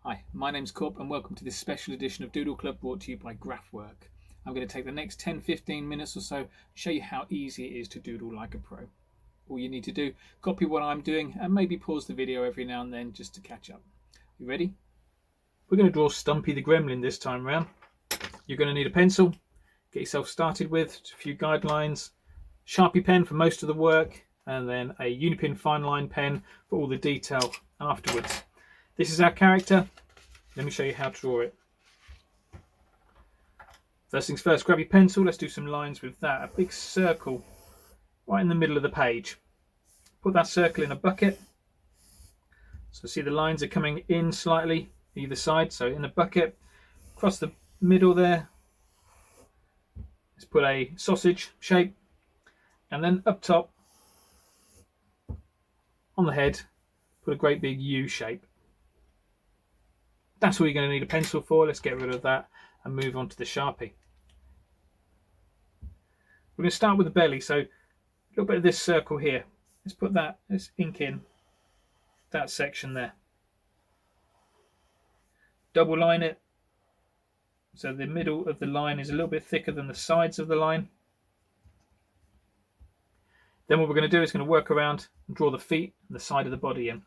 Hi, my name's KORP and welcome to this special edition of Doodle Club brought to you by GRAFFWERK. I'm going to take the next 10-15 minutes or so to show you how easy it is to doodle like a pro. All you need to do, copy what I'm doing and maybe pause the video every now and then just to catch up. You ready? We're going to draw Stumpy the Gremlin this time round. You're going to need a pencil, get yourself started with a few guidelines, Sharpie pen for most of the work, and then a Unipin fine line pen for all the detail afterwards. This is our character. Let me show you how to draw it. First things first, grab your pencil. Let's do some lines with that. A big circle right in the middle of the page. Put that circle in a bucket. So see the lines are coming in slightly either side. So in a bucket, across the middle there, let's put a sausage shape. And then up top, on the head, put a great big U shape. That's all you're going to need a pencil for. Let's get rid of that and move on to the Sharpie. We're going to start with the belly, so a little bit of this circle here. Let's put that, let's ink in that section there. Double line it, so the middle of the line is a little bit thicker than the sides of the line. Then what we're going to do is going to work around and draw the feet and the side of the body in.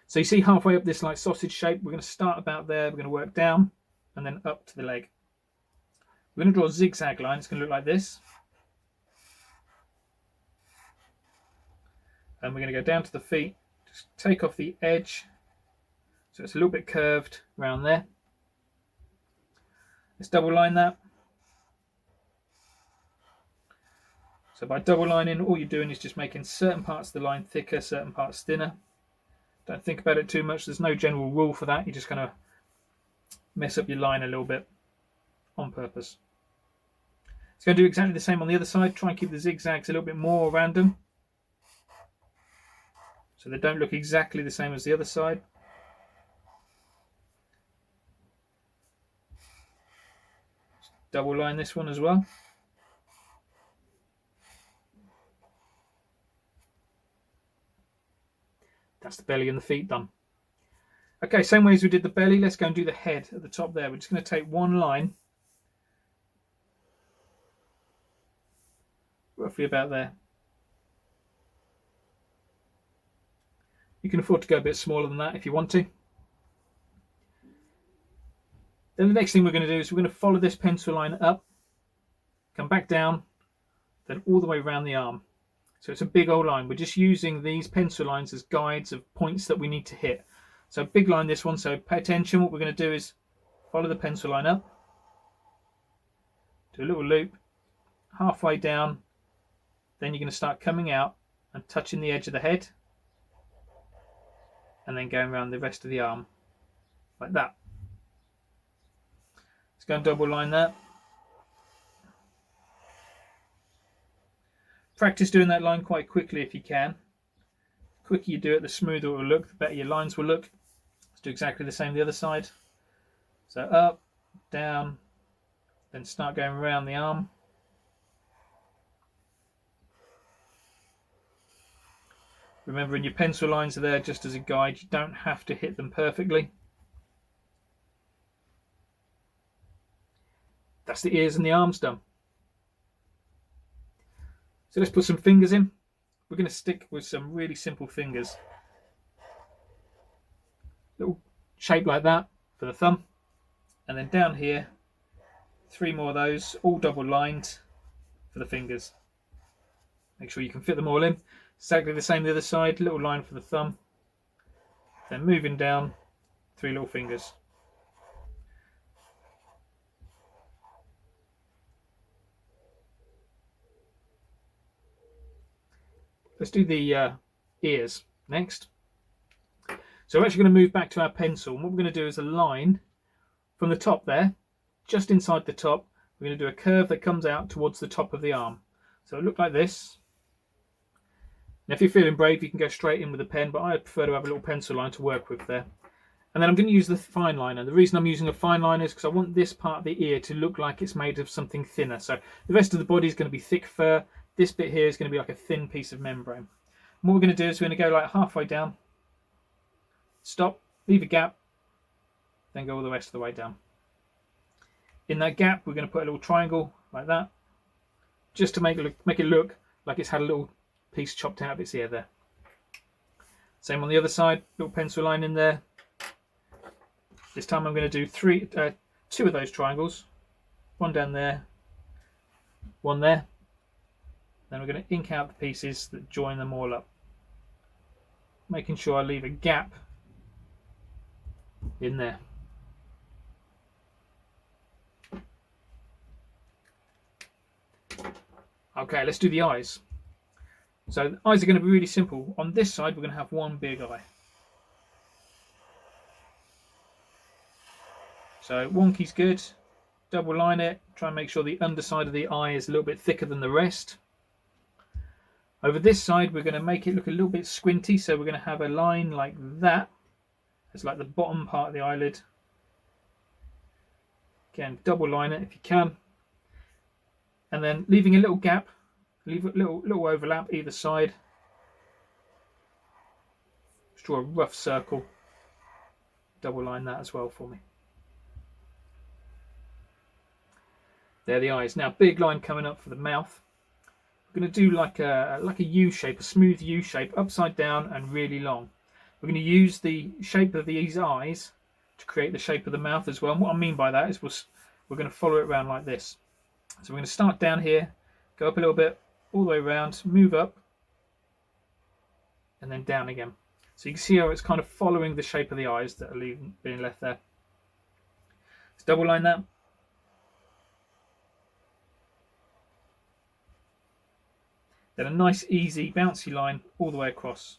So you see halfway up this like sausage shape, we're going to start about there, we're going to work down and then up to the leg. We're going to draw a zigzag line, it's going to look like this. And we're going to go down to the feet, just take off the edge, so it's a little bit curved around there. Let's double line that. So by double lining, all you're doing is just making certain parts of the line thicker, certain parts thinner. Don't think about it too much. There's no general rule for that. You're just going to mess up your line a little bit on purpose. It's going to do exactly the same on the other side. Try and keep the zigzags a little bit more random, so they don't look exactly the same as the other side. Double line this one as well. That's the belly and the feet done. Okay, same way as we did the belly, let's go and do the head at the top there. We're just going to take one line, roughly about there. You can afford to go a bit smaller than that if you want to. Then the next thing we're going to do is we're going to follow this pencil line up, come back down, then all the way around the arm. So it's a big old line. We're just using these pencil lines as guides of points that we need to hit. So big line this one, so pay attention. What we're going to do is follow the pencil line up, do a little loop, halfway down, then you're going to start coming out and touching the edge of the head, and then going around the rest of the arm, like that. Let's go and double line that. Practice doing that line quite quickly if you can. The quicker you do it, the smoother it will look, the better your lines will look. Let's do exactly the same the other side. So up, down, then start going around the arm. Remembering your pencil lines are there just as a guide. You don't have to hit them perfectly. That's the ears and the arms done. So let's put some fingers in. We're going to stick with some really simple fingers. Little shape like that for the thumb. And then down here, 3 more of those, all double lined for the fingers. Make sure you can fit them all in. Exactly the same the other side, little line for the thumb. Then moving down, 3 little fingers. Let's do the ears next. So we're actually going to move back to our pencil. And what we're going to do is a line from the top there, just inside the top. We're going to do a curve that comes out towards the top of the arm. So it'll look like this. Now if you're feeling brave, you can go straight in with a pen, but I prefer to have a little pencil line to work with there. And then I'm going to use the fine liner. The reason I'm using a fine liner is because I want this part of the ear to look like it's made of something thinner. So the rest of the body is going to be thick fur. This bit here is going to be like a thin piece of membrane. And what we're going to do is we're going to go like halfway down, stop, leave a gap, then go all the rest of the way down. In that gap, we're going to put a little triangle like that, just to make it look like it's had a little piece chopped out of its ear there. Same on the other side, little pencil line in there. This time I'm going to do two of those triangles, one down there, one there. Then we're going to ink out the pieces that join them all up, making sure I leave a gap in there. Okay, let's do the eyes. So the eyes are going to be really simple. On this side, we're going to have one big eye. So wonky's good. Double line it. Try and make sure the underside of the eye is a little bit thicker than the rest. Over this side, we're going to make it look a little bit squinty. So we're going to have a line like that. It's like the bottom part of the eyelid. Again, double line it if you can. And then leaving a little gap. Leave a little overlap either side. Just draw a rough circle. Double line that as well for me. There are the eyes. Now big line coming up for the mouth. We're going to do like a U shape, a smooth U shape, upside down and really long. We're going to use the shape of these eyes to create the shape of the mouth as well. And what I mean by that is we're going to follow it around like this. So we're going to start down here, go up a little bit, all the way around, move up, and then down again. So you can see how it's kind of following the shape of the eyes that are being left there. Let's double line that. Then a nice, easy, bouncy line all the way across.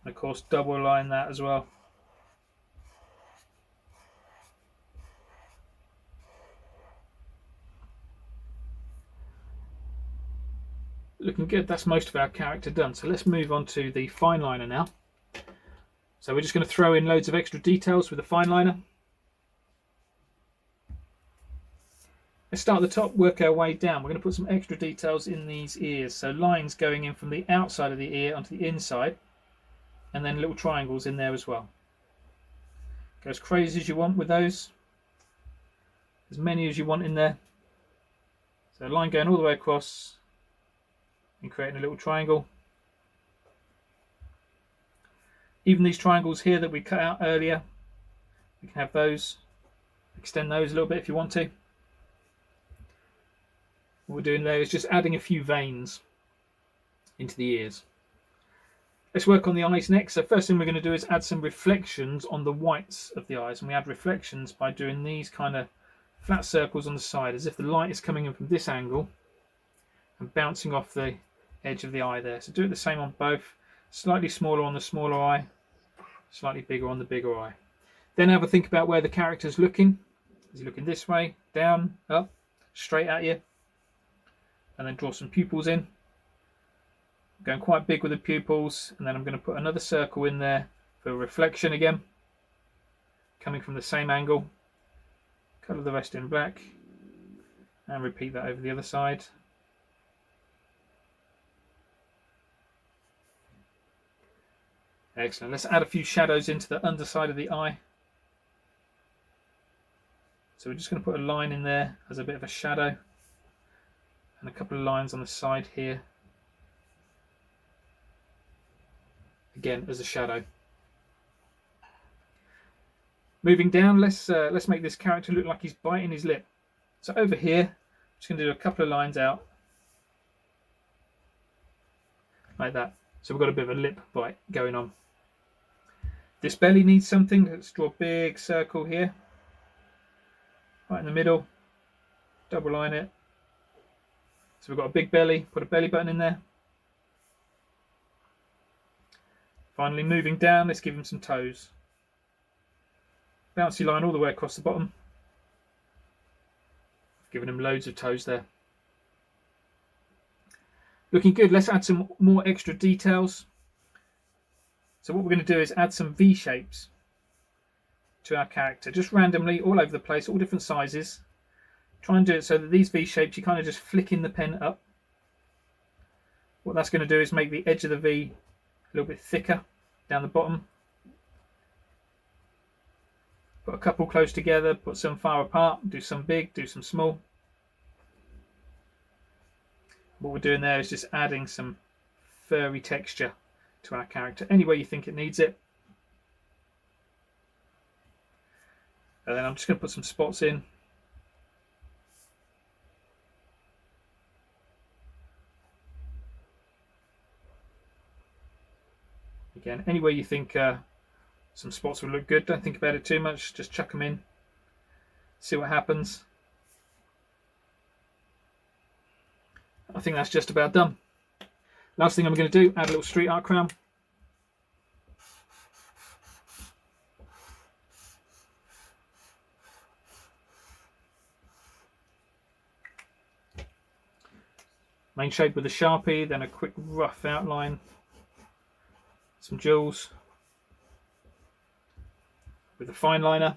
And of course, double line that as well. Looking good. That's most of our character done. So let's move on to the fine liner now. So we're just going to throw in loads of extra details with the fine liner. Let's start at the top, work our way down. We're going to put some extra details in these ears. So lines going in from the outside of the ear onto the inside, and then little triangles in there as well. Go as crazy as you want with those. As many as you want in there. So a line going all the way across and creating a little triangle. Even these triangles here that we cut out earlier, we can have those, extend those a little bit if you want to. What we're doing there is just adding a few veins into the ears. Let's work on the eyes next. So first thing we're going to do is add some reflections on the whites of the eyes, and we add reflections by doing these kind of flat circles on the side as if the light is coming in from this angle and bouncing off the edge of the eye there. So do it the same on both. Slightly smaller on the smaller eye, slightly bigger on the bigger eye. Then have a think about where the character's looking. Is he looking this way, down, up, straight at you? And then draw some pupils in. Going quite big with the pupils, and then I'm going to put another circle in there for reflection again, coming from the same angle. Colour the rest in black and repeat that over the other side. Excellent. Let's add a few shadows into the underside of the eye. So we're just going to put a line in there as a bit of a shadow, and a couple of lines on the side here, again as a shadow. Moving down, let's make this character look like he's biting his lip. So over here, I'm just going to do a couple of lines out like that. So we've got a bit of a lip bite going on. This belly needs something. Let's draw a big circle here, right in the middle. Double line it. So we've got a big belly. Put a belly button in there. Finally, moving down, let's give him some toes. Bouncy line all the way across the bottom. Giving him loads of toes there. Looking good. Let's add some more extra details. So what we're going to do is add some V shapes to our character, just randomly all over the place, all different sizes. Try and do it so that these V shapes, you kind of just flicking the pen up What that's going to do is make the edge of the V a little bit thicker down the bottom. Put a couple close together, put some far apart, do some big, do some small. What we're doing there is just adding some furry texture to our character, any way you think it needs it. And then I'm just going to put some spots in. Again, any way you think some spots will look good. Don't think about it too much. Just chuck them in. See what happens. I think that's just about done. Last thing I'm going to do, add a little street art crown. Main shape with a Sharpie, then a quick rough outline. Some jewels with a fine liner.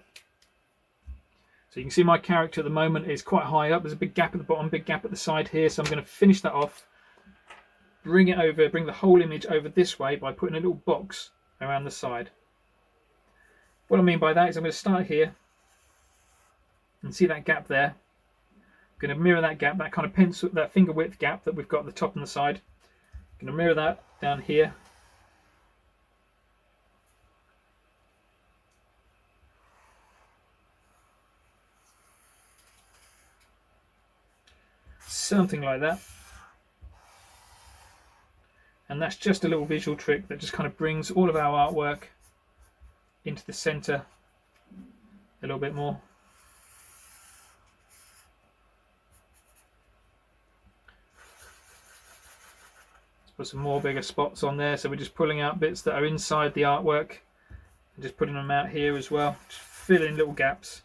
So you can see my character at the moment is quite high up. There's a big gap at the bottom, big gap at the side here. So I'm going to finish that off, bring it over, bring the whole image over this way by putting a little box around the side. What I mean by that is I'm going to start here and see that gap there. I'm going to mirror that gap, that kind of pencil, that finger width gap that we've got at the top and the side. I'm going to mirror that down here. Something like that. And that's just a little visual trick that just kind of brings all of our artwork into the center a little bit more. Let's put some more bigger spots on there. So we're just pulling out bits that are inside the artwork and just putting them out here as well. Just fill in little gaps.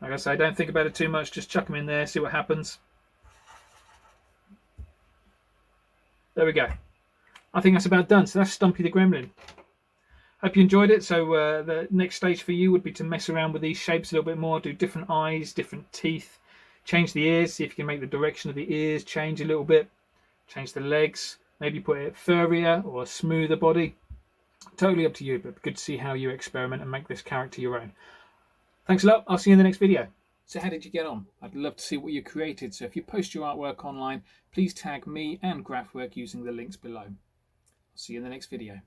Like I say, don't think about it too much, just chuck them in there, see what happens. There we go. I think that's about done. So that's Stumpy the Gremlin. Hope you enjoyed it. So the next stage for you would be to mess around with these shapes a little bit more, do different eyes, different teeth, change the ears, see if you can make the direction of the ears change a little bit, change the legs, maybe put it furrier or a smoother body. Totally up to you, but good to see how you experiment and make this character your own. Thanks a lot. I'll see you in the next video. So how did you get on? I'd love to see what you created. So if you post your artwork online, please tag me and GRAFFWERK using the links below. I'll see you in the next video.